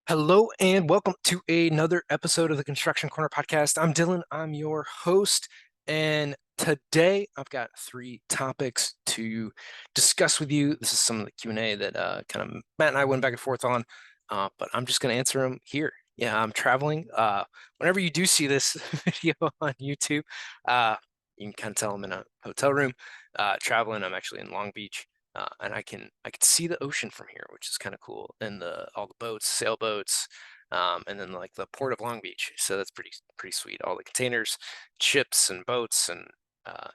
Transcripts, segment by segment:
Hello and welcome to another episode of the Construction Corner podcast. I'm Dylan, I'm your host, and today I've got three topics to discuss with you. This is some of the Q&A that kind of Matt and I went back and forth on, but I'm just going to answer them here. Yeah, I'm traveling. Whenever you do see this video on YouTube, you can kind of tell I'm in a hotel room traveling. I'm actually in Long Beach. And I can see the ocean from here, which is kind of cool, and all the boats, sailboats, and then like the port of Long Beach. So that's pretty sweet. All the containers, ships, and boats, and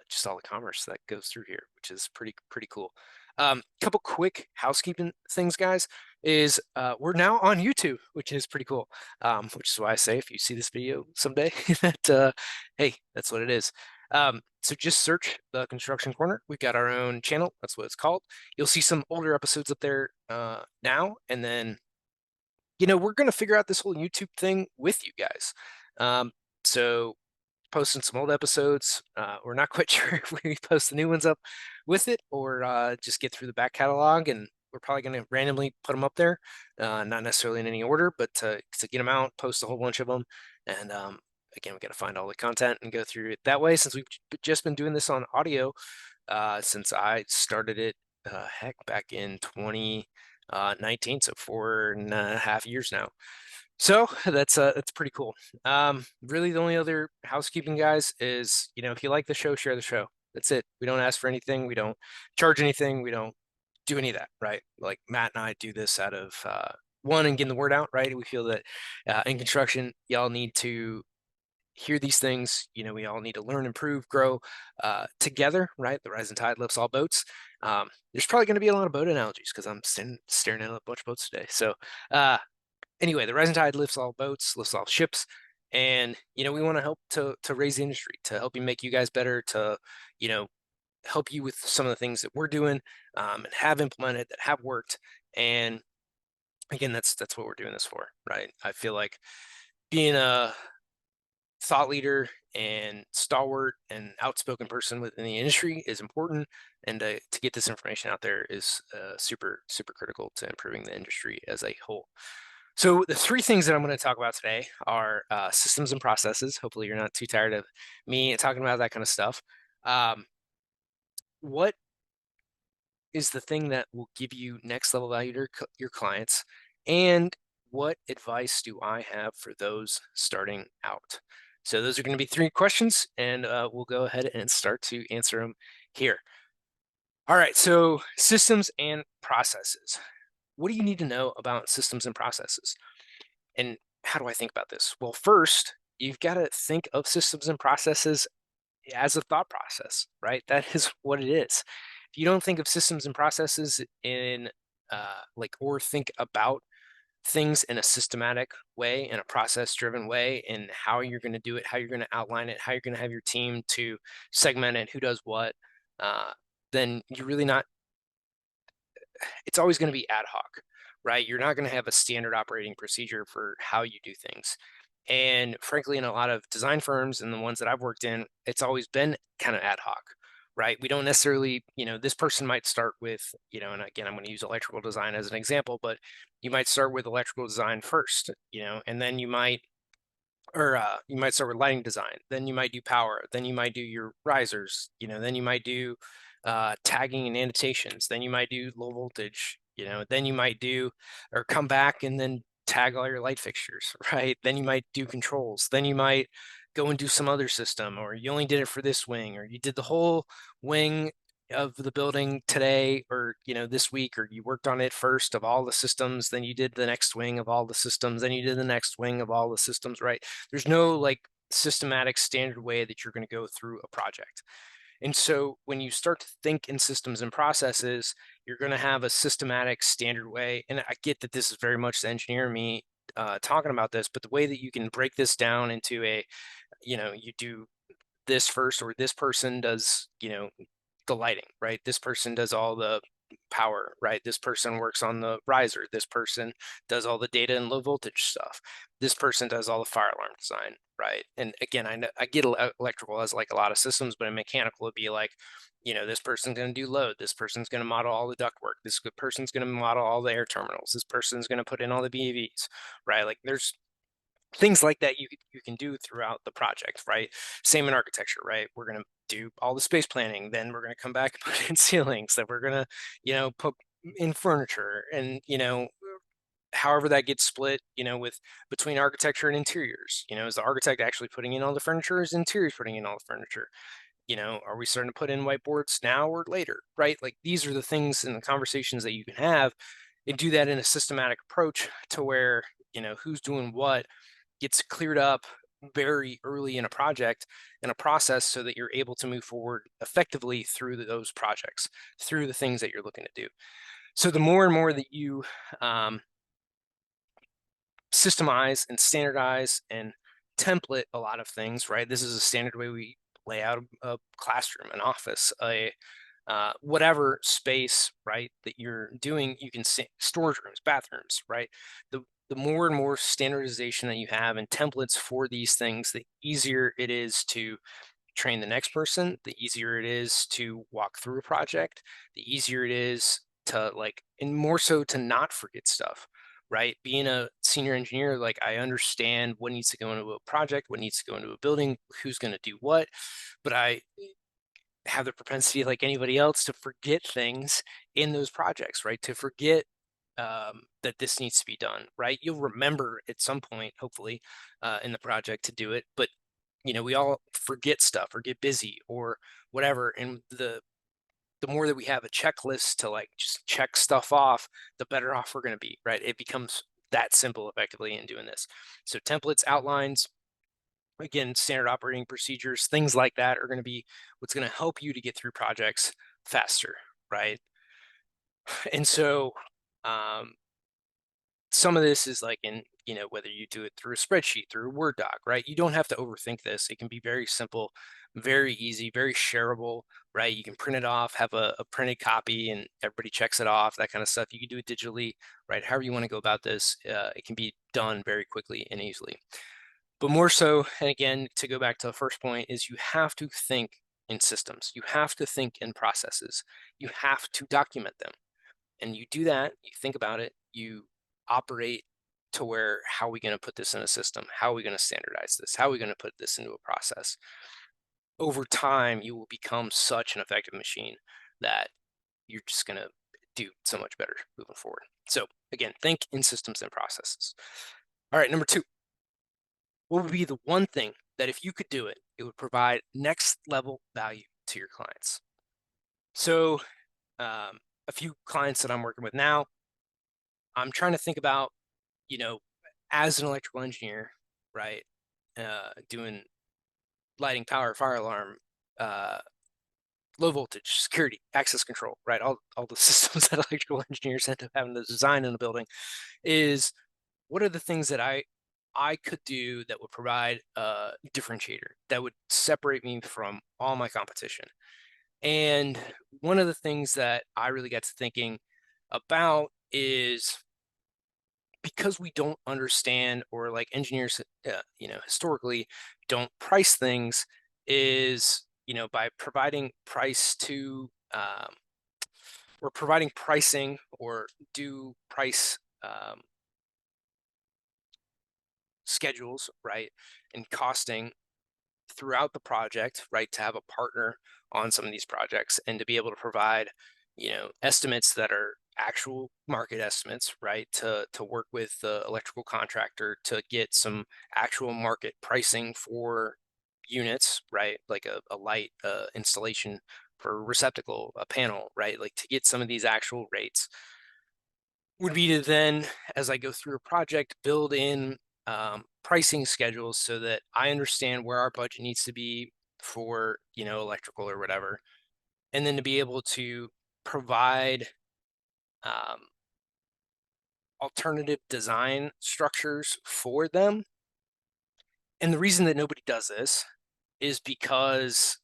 just all the commerce that goes through here, which is pretty cool. Couple quick housekeeping things, guys. Is we're now on YouTube, which is pretty cool. Which is why I say if you see this video someday, that hey, that's what it is. So just search the Construction Corner. We've got our own channel. That's what it's called. You'll see some older episodes up there now, and then we're gonna figure out this whole YouTube thing with you guys. So posting some old episodes. We're not quite sure if we post the new ones up with it or just get through the back catalog, and we're probably going to randomly put them up there, not necessarily in any order, but to get them out, post a whole bunch of them. And again, we got to find all the content and go through it that way, since we've just been doing this on audio since I started it, heck, back in 2019, so 4.5 years now. So that's pretty cool. Really the only other housekeeping, guys, is if you like the show, share the show. That's it. We don't ask for anything. We don't charge anything. We don't do any of that, right? Like Matt and I do this out of one and getting the word out, right? We feel that in construction, y'all need to hear these things. We all need to learn, improve, grow together, right? The rising tide lifts all boats. There's probably going to be a lot of boat analogies because I'm staring at a bunch of boats today. So anyway, the rising tide lifts all boats, lifts all ships, and we want to help to raise the industry, to help you make you guys better, to help you with some of the things that we're doing and have implemented that have worked. And again, that's what we're doing this for, right? I feel like being a thought leader and stalwart and outspoken person within the industry is important, and to get this information out there is super critical to improving the industry as a whole. So the three things that I'm going to talk about today are systems and processes. Hopefully you're not too tired of me talking about that kind of stuff. What is the thing that will give you next level value to your clients? And what advice do I have for those starting out? So those are going to be three questions, and we'll go ahead and start to answer them here. All right, so systems and processes. What do you need to know about systems and processes? And how do I think about this? Well, first, you've got to think of systems and processes as a thought process, right? That is what it is. If you don't think of systems and processes in or think about things in a systematic way, in a process driven way, and how you're going to do it, how you're going to outline it, how you're going to have your team to segment it, who does what, then you're really not, it's always going to be ad hoc, right? You're not going to have a standard operating procedure for how you do things. And frankly, in a lot of design firms and the ones that I've worked in, it's always been kind of ad hoc, right? We don't necessarily, this person might start with, and again, I'm going to use electrical design as an example, but you might start with electrical design first, and then you might start with lighting design, then you might do power, then you might do your risers, then you might do tagging and annotations, then you might do low voltage, then you might do or come back and then tag all your light fixtures, right? Then you might do controls, then you might go and do some other system, or you only did it for this wing, or you did the whole wing of the building today, or this week, or you worked on it first of all the systems, then you did the next wing of all the systems, then you did the next wing of all the systems, right? There's no like systematic standard way that you're going to go through a project. And so when you start to think in systems and processes, you're going to have a systematic standard way. And I get that this is very much the engineer in me talking about this, but the way that you can break this down into you do this first, or this person does, the lighting, right? This person does all the power, right? This person works on the riser. This person does all the data and low voltage stuff. This person does all the fire alarm design, right? And again, I know I get electrical as like a lot of systems, but in mechanical, it'd be like, this person's going to do load. This person's going to model all the ductwork. This person's going to model all the air terminals. This person's going to put in all the BEVs, right? Like there's things like that you can do throughout the project, right? Same in architecture, right? We're going to do all the space planning, then we're going to come back and put in ceilings, then we're going to, put in furniture, and however that gets split, with between architecture and interiors. Is the architect actually putting in all the furniture? Is interiors putting in all the furniture? Are we starting to put in whiteboards now or later, right? Like these are the things and the conversations that you can have and do that in a systematic approach to where, who's doing what gets cleared up very early in a project and a process so that you're able to move forward effectively through those projects, through the things that you're looking to do. So the more and more that you systemize and standardize and template a lot of things, right? This is a standard way we lay out a classroom, an office, a whatever space, right, that you're doing. You can see storage rooms, bathrooms, right? The more and more standardization that you have and templates for these things, the easier it is to train the next person, the easier it is to walk through a project, the easier it is to and more so to not forget stuff, right? Being a senior engineer, like I understand what needs to go into a project, what needs to go into a building, who's going to do what, but I have the propensity, like anybody else, to forget things in those projects, right? To forget that this needs to be done, right? You'll remember at some point, hopefully, in the project to do it, but we all forget stuff or get busy or whatever. And the more that we have a checklist to like just check stuff off, the better off we're going to be, right? It becomes that simple effectively in doing this. So templates, outlines, again, standard operating procedures, things like that are going to be what's going to help you to get through projects faster, right? And so some of this is like in, whether you do it through a spreadsheet, through a Word doc, right? You don't have to overthink this. It can be very simple, very easy, very shareable, right? You can print it off, have a printed copy, and everybody checks it off, that kind of stuff. You can do it digitally, right? However you want to go about this, it can be done very quickly and easily. But more so, and again, to go back to the first point, is you have to think in systems. You have to think in processes. You have to document them. And you do that, you think about it, you operate to where, how are we going to put this in a system? How are we going to standardize this? How are we going to put this into a process? Over time, you will become such an effective machine that you're just going to do so much better moving forward. So again, think in systems and processes. All right, number 2. What would be the one thing that if you could do it, it would provide next level value to your clients? So a few clients that I'm working with now, I'm trying to think about, as an electrical engineer, right, doing lighting, power, fire alarm, low voltage, security, access control, right, all the systems that electrical engineers end up having to design in a building, is what are the things that I could do that would provide a differentiator that would separate me from all my competition? And one of the things that I really got to thinking about is, because we don't understand, or like engineers, historically don't price things, is, by providing price to, or providing pricing or do price schedules, right, and costing throughout the project, right, to have a partner on some of these projects and to be able to provide, estimates that are actual market estimates, right, to work with the electrical contractor to get some actual market pricing for units, right, like a light installation for a receptacle, a panel, right, like to get some of these actual rates, would be to then, as I go through a project, build in pricing schedules so that I understand where our budget needs to be for, electrical or whatever, and then to be able to provide um, alternative design structures for them. And the reason that nobody does this is because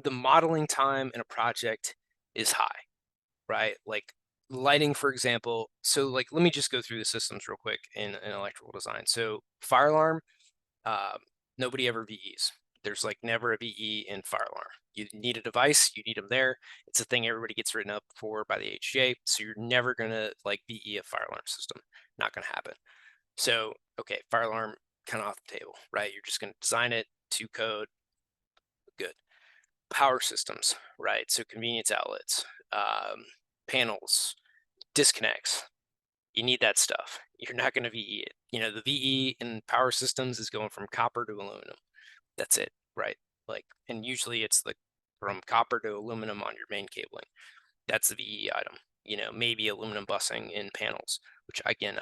the modeling time in a project is high. right? Like lighting, for example. So like, let me just go through the systems real quick in electrical design. So fire alarm, um, nobody ever VEs. There's like never a VE in fire alarm. You need a device, you need them there. It's a thing everybody gets written up for by the HGA. So you're never gonna like VE a fire alarm system. Not gonna happen. So, okay, fire alarm kind of off the table, right? You're just gonna design it to code, good. Power systems, right? So convenience outlets, panels, disconnects. You need that stuff. You're not going to VE it. The VE in power systems is going from copper to aluminum. That's it, right? Like, and usually it's like from copper to aluminum on your main cabling. That's the VE item. Maybe aluminum busing in panels, which again,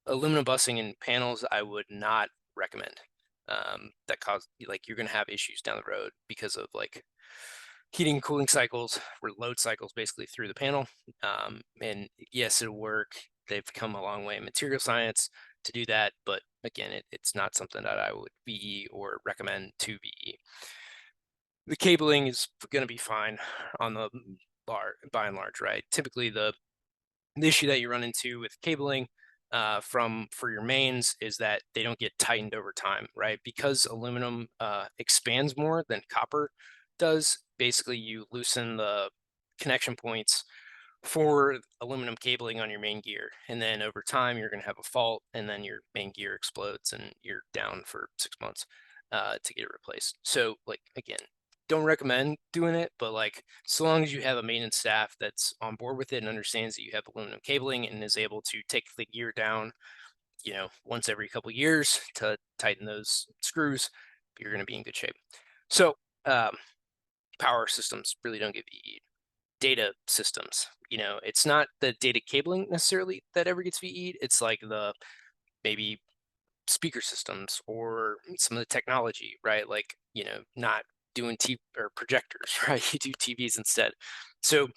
aluminum busing in panels, I would not recommend. That cause like you're going to have issues down the road because of like heating and cooling cycles or load cycles basically through the panel. And yes, it'll work. They've come a long way in material science to do that, but again, it's not something that I would VE or recommend to VE. The cabling is going to be fine on the by and large, right? Typically, the issue that you run into with cabling for your mains is that they don't get tightened over time, right? Because aluminum expands more than copper does. Basically, you loosen the connection points for aluminum cabling on your main gear, and then over time you're going to have a fault, and then your main gear explodes, and you're down for 6 months to get it replaced. So, like again, don't recommend doing it, but like so long as you have a maintenance staff that's on board with it and understands that you have aluminum cabling and is able to take the gear down, once every couple of years to tighten those screws, you're going to be in good shape. So, power systems really don't get VE'd. Data systems, it's not the data cabling necessarily that ever gets VE'd. It's like the maybe speaker systems or some of the technology, right? Like, not doing TV or projectors, right? You do TVs instead. So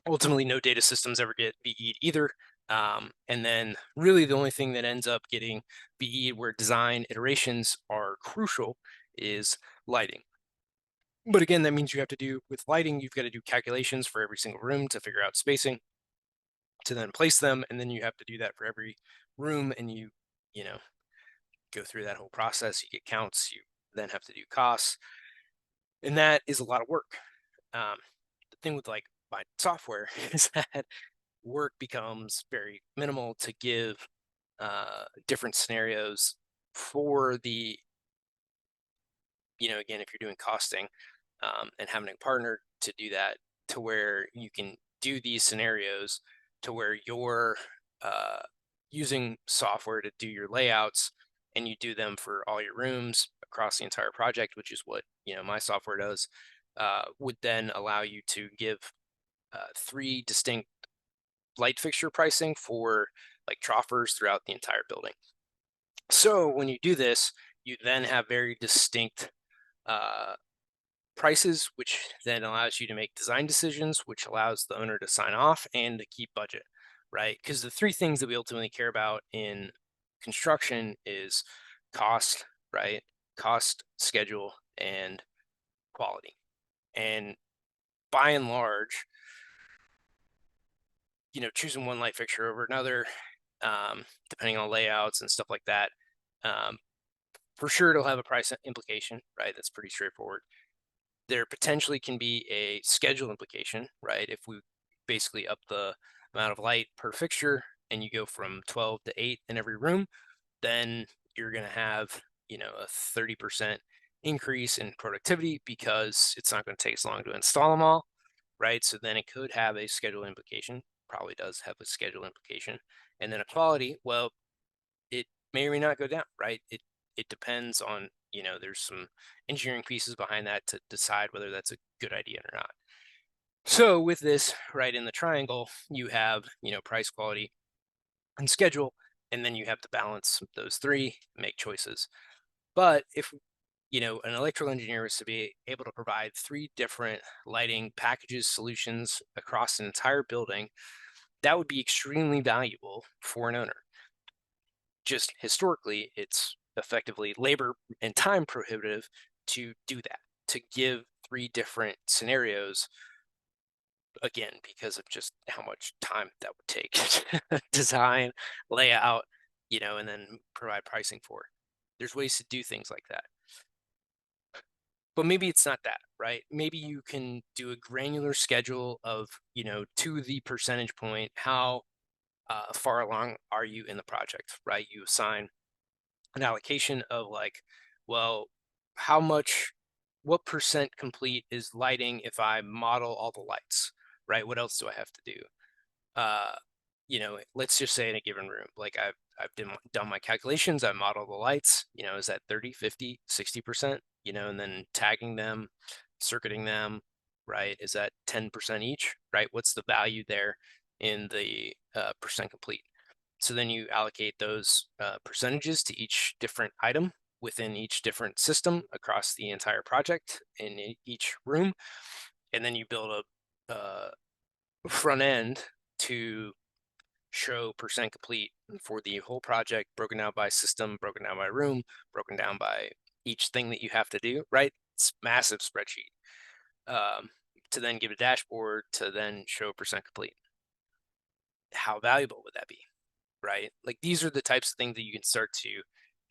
ultimately, no data systems ever get VE'd either. And then really the only thing that ends up getting VE'd where design iterations are crucial is lighting. But again, that means you have to do with lighting, you've got to do calculations for every single room to figure out spacing to then place them. And then you have to do that for every room. And you know, go through that whole process. You get counts, you then have to do costs. And that is a lot of work. The thing with like my software is that work becomes very minimal to give different scenarios for the, again, if you're doing costing and having a partner to do that to where you can do these scenarios to where you're using software to do your layouts and you do them for all your rooms across the entire project, which is what my software does, would then allow you to give 3 distinct light fixture pricing for like troffers throughout the entire building. So when you do this, you then have very distinct prices, which then allows you to make design decisions, which allows the owner to sign off and to keep budget, right? Because the 3 things that we ultimately care about in construction is cost, right? Cost, schedule, and quality. And by and large, choosing one light fixture over another, depending on layouts and stuff like that, for sure it'll have a price implication, right? That's pretty straightforward. There potentially can be a schedule implication, right? If we basically up the amount of light per fixture and you go from 12 to 8 in every room, then you're going to have, a 30% increase in productivity because it's not going to take as long to install them all, right? So then it could have a schedule implication, probably does have a schedule implication. And then a quality, well, it may or may not go down, right? It depends on, there's some engineering pieces behind that to decide whether that's a good idea or not. So with this, right, in the triangle, you have, price, quality, and schedule, and then you have to balance those 3, make choices. But if, an electrical engineer was to be able to provide 3 different lighting packages, solutions across an entire building, that would be extremely valuable for an owner. Just historically, it's effectively labor and time prohibitive to do that, to give 3 different scenarios again, because of just how much time that would take. Design, layout, and then provide pricing for. There's ways to do things like that. But maybe it's not that, right? Maybe you can do a granular schedule of, to the percentage point, how far along are you in the project, right? You assign an allocation of like, well, what percent complete is lighting if I model all the lights, right? What else do I have to do? Uh, let's just say in a given room, like I've done my calculations, I model the lights, is that 30, 50, 60%, and then tagging them, circuiting them, right? Is that 10% each, right? What's the value there in the percent complete? So then you allocate those percentages to each different item within each different system across the entire project in each room. And then you build a front end to show percent complete for the whole project, broken down by system, broken down by room, broken down by each thing that you have to do, right? It's massive spreadsheet to then give a dashboard to then show percent complete. How valuable would that be, right? Like these are the types of things that you can start to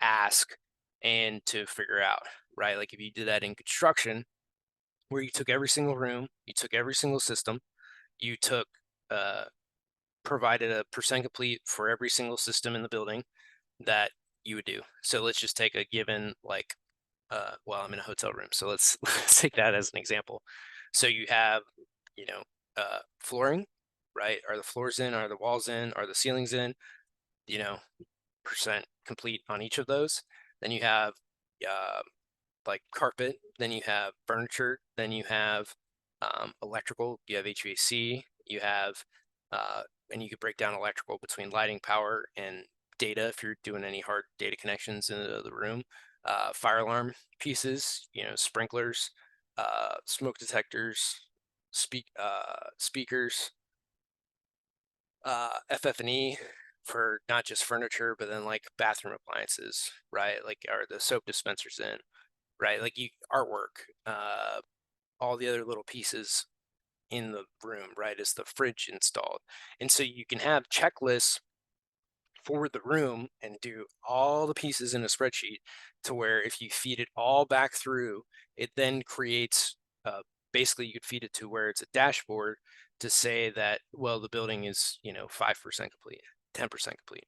ask and to figure out, right? Like if you did that in construction, where you took every single room, you took every single system, you took provided a percent complete for every single system in the building that you would do. So let's just take a given, like, well, I'm in a hotel room, so let's take that as an example. So you have, flooring, right? Are the floors in? Are the walls in? Are the ceilings in? Percent complete on each of those. Then you have uh, like carpet, then you have furniture, then you have electrical, you have HVAC, you have, and you could break down electrical between lighting, power, and data if you're doing any hard data connections into the room. Fire alarm pieces, sprinklers, smoke detectors, speakers, FF&E for not just furniture, but then like bathroom appliances, right? Like are the soap dispensers in, right? Like artwork, all the other little pieces in the room, right? Is the fridge installed? And so you can have checklists for the room and do all the pieces in a spreadsheet to where if you feed it all back through, it then creates basically you could feed it to where it's a dashboard to say that, well, the building is, 5% complete, 10% complete,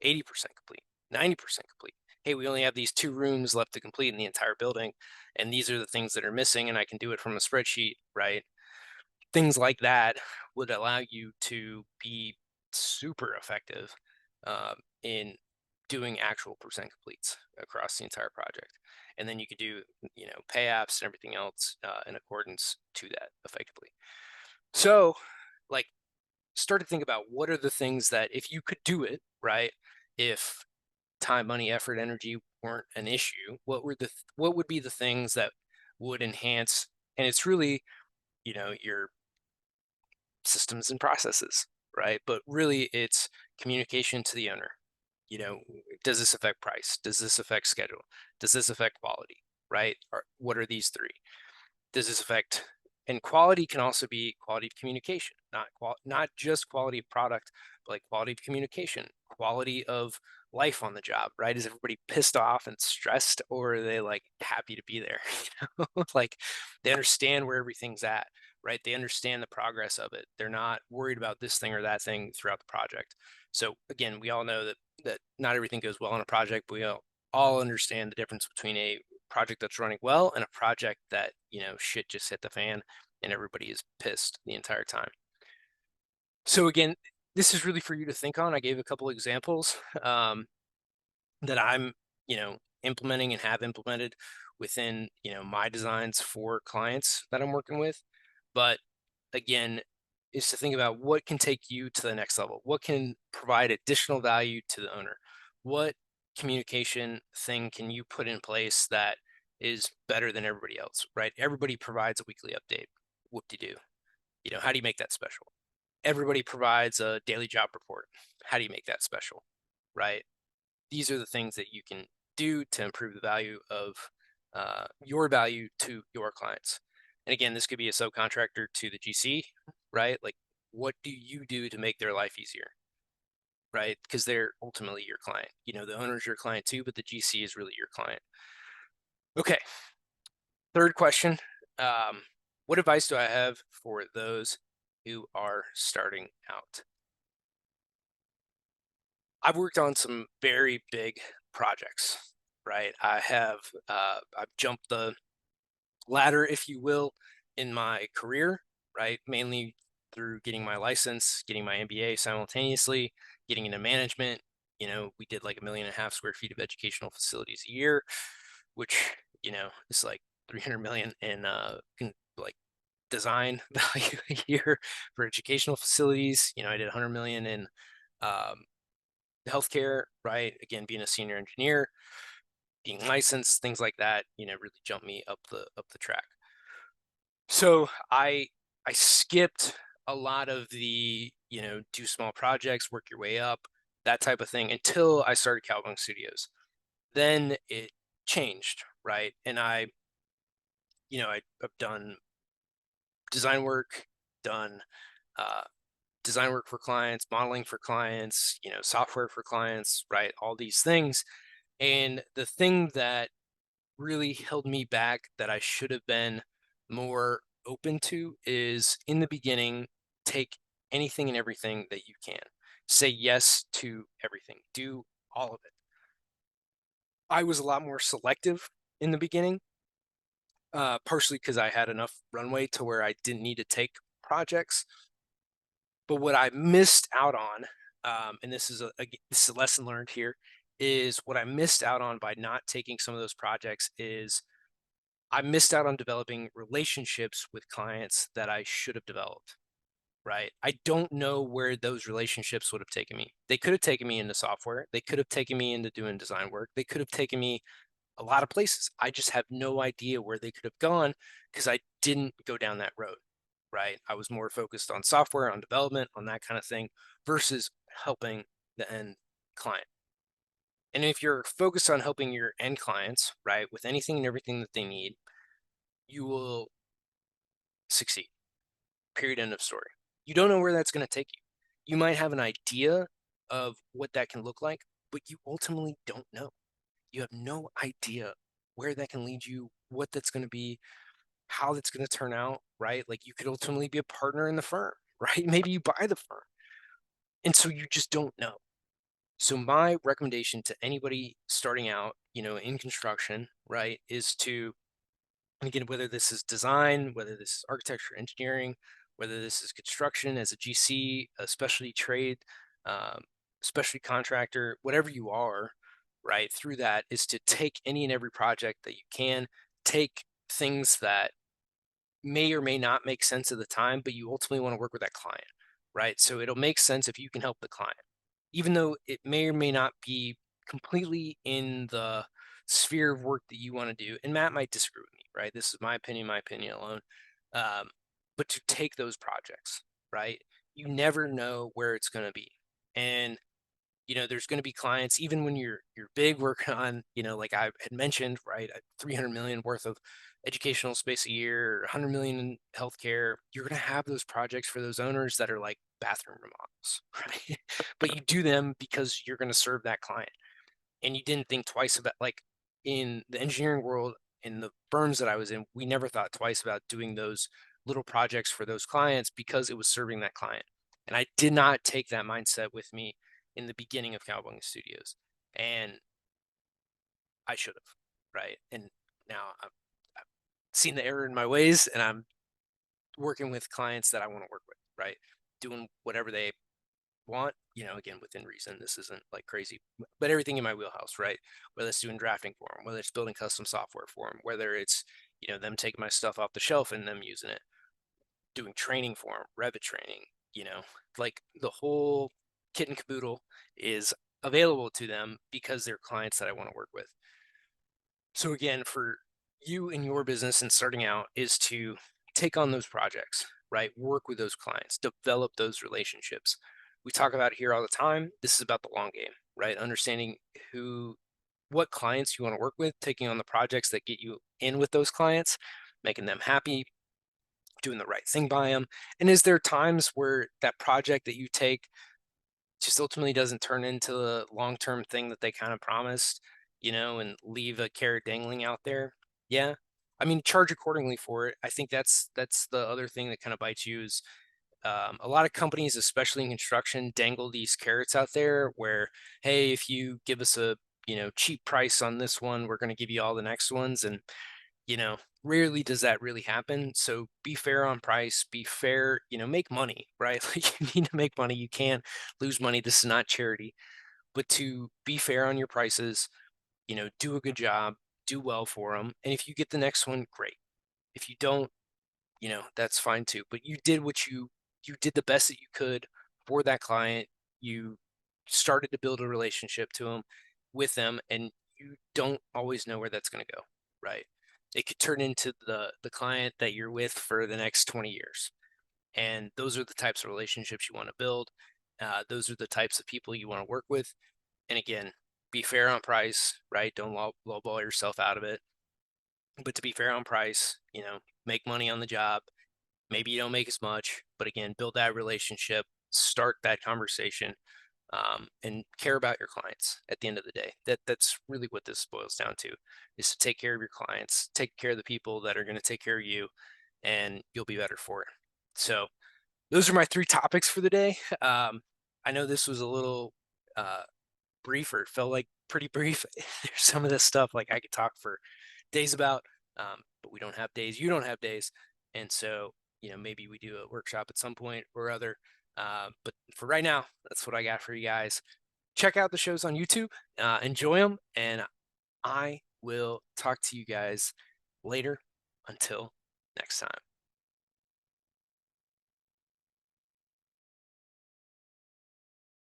80% complete, 90% complete. Hey, we only have these 2 rooms left to complete in the entire building, and these are the things that are missing, and I can do it from a spreadsheet, right? Things like that would allow you to be super effective in doing actual percent completes across the entire project. And then you could do, pay apps and everything else in accordance to that effectively. So, like, start to think about what are the things that if you could do it, right? If time, money, effort, energy weren't an issue, what would be the things that would enhance? And it's really, your systems and processes, right? But really, it's communication to the owner. Does this affect price? Does this affect schedule? Does this affect quality? Right? What are these 3? Does this affect? And quality can also be quality of communication, not just quality of product, but like quality of communication, quality of life on the job, right? Is everybody pissed off and stressed, or are they like happy to be there? Like they understand where everything's at, right? They understand the progress of it. They're not worried about this thing or that thing throughout the project. So again, we all know that not everything goes well on a project, but we all understand the difference between a project that's running well and a project that, shit just hit the fan and everybody is pissed the entire time. So again, this is really for you to think on. I gave a couple examples that I'm, implementing and have implemented within, my designs for clients that I'm working with. But again, is to think about what can take you to the next level, what can provide additional value to the owner, what communication thing can you put in place that is better than everybody else, right? Everybody provides a weekly update. Whoop-de-doo. How do you make that special? Everybody provides a daily job report. How do you make that special, right? These are the things that you can do to improve the value of your value to your clients. And again, this could be a subcontractor to the GC, right? Like, what do you do to make their life easier, right? Because they're ultimately your client. The owner's your client too, but the GC is really your client. Okay, third question. What advice do I have for those who are starting out? I've worked on some very big projects, right? I've jumped the ladder, if you will, in my career, right? Mainly through getting my license, getting my MBA simultaneously, getting into management. We did like 1.5 million square feet of educational facilities a year, which, is like 300 million in like design value a year for educational facilities. I did 100 million in um, healthcare, right? Again, being a senior engineer, being licensed, things like that, really jumped me up the track. So I skipped a lot of the, do small projects, work your way up, that type of thing until I started Cowbung Studios. Then it changed, right? And I've done design work, done uh, design work for clients, modeling for clients, software for clients, right? All these things. And the thing that really held me back that I should have been more open to is in the beginning, take anything and everything that you can. Say yes to everything. Do all of it. I was a lot more selective in the beginning, partially because I had enough runway to where I didn't need to take projects. But what I missed out on, and this is a lesson learned here, is what I missed out on by not taking some of those projects is I missed out on developing relationships with clients that I should have developed, right? I don't know where those relationships would have taken me. They could have taken me into software. They could have taken me into doing design work. They could have taken me a lot of places. I just have no idea where they could have gone because I didn't go down that road, right? I was more focused on software, on development, on that kind of thing versus helping the end client. And if you're focused on helping your end clients, right, with anything and everything that they need, you will succeed. Period. End of story. You don't know where that's going to take you. You might have an idea of what that can look like, but you ultimately don't know. You have no idea where that can lead you, what that's going to be, how that's going to turn out, right? Like you could ultimately be a partner in the firm, right? Maybe you buy the firm. And so you just don't know. So my recommendation to anybody starting out, in construction, right, is to, and again, whether this is design, whether this is architecture, engineering, whether this is construction as a GC, a specialty trade, um, specialty contractor, whatever you are, right, through that is to take any and every project that you can, take things that may or may not make sense at the time, but you ultimately want to work with that client, right? So it'll make sense if you can help the client, even though it may or may not be completely in the sphere of work that you want to do. And Matt might disagree with me, right? This is my opinion alone. Um, but to take those projects, right? You never know where it's going to be. And there's going to be clients, even when you're big working on, like I had mentioned, right, 300 million worth of educational space a year, 100 million in healthcare. You're going to have those projects for those owners that are like bathroom remodels, right? But you do them because you're going to serve that client, and you didn't think twice about, like, in the engineering world, in the firms that I was in, we never thought twice about doing those little projects for those clients because it was serving that client. And I did not take that mindset with me in the beginning of Cowabunga Studios, and I should have, right? And now I've seen the error in my ways, and I'm working with clients that I want to work with, right? Doing whatever they want, again, within reason. This isn't like crazy, but everything in my wheelhouse, right? Whether it's doing drafting for them, whether it's building custom software for them, whether it's, them taking my stuff off the shelf and them using it, doing training for them, Revit training, like the whole kit and caboodle is available to them because they're clients that I want to work with. So again, for you and your business and starting out is to take on those projects, right? Work with those clients, develop those relationships. We talk about it here all the time. This is about the long game, right? Understanding what clients you want to work with, taking on the projects that get you in with those clients, making them happy, doing the right thing by them? And is there times where that project that you take just ultimately doesn't turn into the long-term thing that they kind of promised, and leave a carrot dangling out there? Yeah. I mean, charge accordingly for it. I think that's the other thing that kind of bites you is a lot of companies, especially in construction, dangle these carrots out there where, hey, if you give us a cheap price on this one, we're going to give you all the next ones. And rarely does that really happen. So be fair on price, be fair, make money, right? Like you need to make money. You can't lose money. This is not charity, but to be fair on your prices, do a good job, do well for them. And if you get the next one, great. If you don't, that's fine too. But you did what you did the best that you could for that client. You started to build a relationship to them with them, and you don't always know where that's going to go, right? It could turn into the client that you're with for the next 20 years. And those are the types of relationships you want to build. Those are the types of people you want to work with. And again, be fair on price, right? Don't lowball yourself out of it. But to be fair on price, make money on the job. Maybe you don't make as much, but again, build that relationship, start that conversation, and care about your clients at the end of the day. That's really what this boils down to, is to take care of your clients, take care of the people that are going to take care of you, and you'll be better for it. So those are my three topics for the day. I know this was a little briefer. It felt like pretty brief. There's some of this stuff like I could talk for days about, but we don't have days. You don't have days, and so maybe we do a workshop at some point or other. But for right now, that's what I got for you guys. Check out the shows on YouTube, enjoy them, and I will talk to you guys later. Until next time.